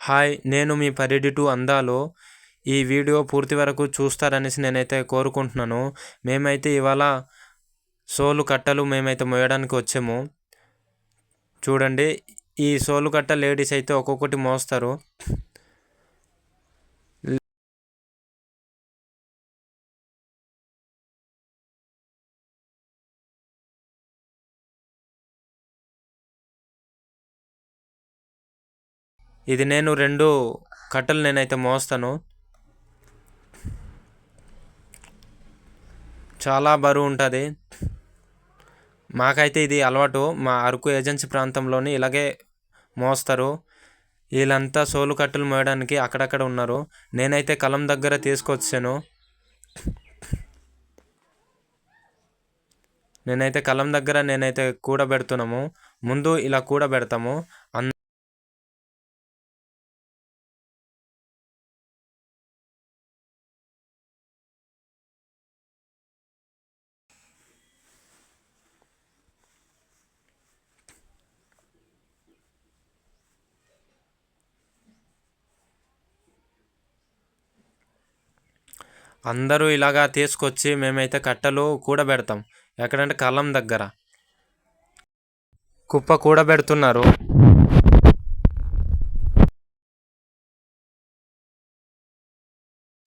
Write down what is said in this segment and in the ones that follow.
Hi, నేను మీ పరిడి to అందాలో. ఈ video పూర్తి వరకు చూస్తారనేసి నేనైతే కోరుకుంటున్నాను. మేమైతే ఇవాళ సోలు కట్టలు మేమైతే మోయడానికి వచ్చాము. చూడండి, ఈ సోలు కట్ట లేడీస్ అయితే ఒక్కొక్కటి మోస్తారు. ఇది నేను 2 కట్టలు నేనైతే మోస్తాను. చాలా బరువు ఉంటుంది. మాకైతే ఇది అలవాటు. మా అరకు ఏజెన్సీ ప్రాంతంలోని ఇలాగే మోస్తారు. వీళ్ళంతా సోలు కట్టలు మోయడానికి అక్కడక్కడ ఉన్నారు. నేనైతే కలం దగ్గర తీసుకొచ్చాను. నేనైతే కలం దగ్గర కూడబెడుతున్నాము. ముందు ఇలా కూడబెడతాము. అందరూ ఇలాగా తీసుకొచ్చి మేమైతే కట్టలు కూడబెడతాం. ఎక్కడంటే కలం దగ్గర కుప్ప కూడబెడుతున్నారు.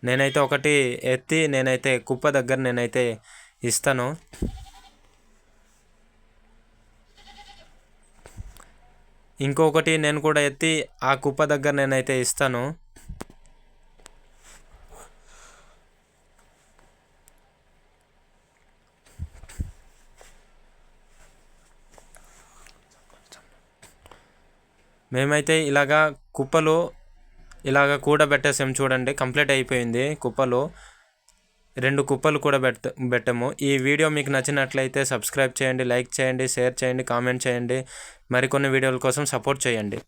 నేనైతే ఒకటి ఎత్తి కుప్ప దగ్గర నేనైతే ఇస్తాను. ఇంకొకటి నేను కూడా ఎత్తి ఆ కుప్ప దగ్గర నేనైతే ఇస్తాను. మేమైతే కుప్పలు కూడబెట్టేసాం. చూడండి, కంప్లీట్ అయిపోయింది. 2 కుప్పలు కూడా పెట్టాము. ఈ వీడియో మీకు నచ్చినట్లయితే సబ్స్క్రైబ్ చేయండి, లైక్ చేయండి, షేర్ చేయండి, కామెంట్ చేయండి. మరికొన్ని వీడియోల కోసం సపోర్ట్ చేయండి.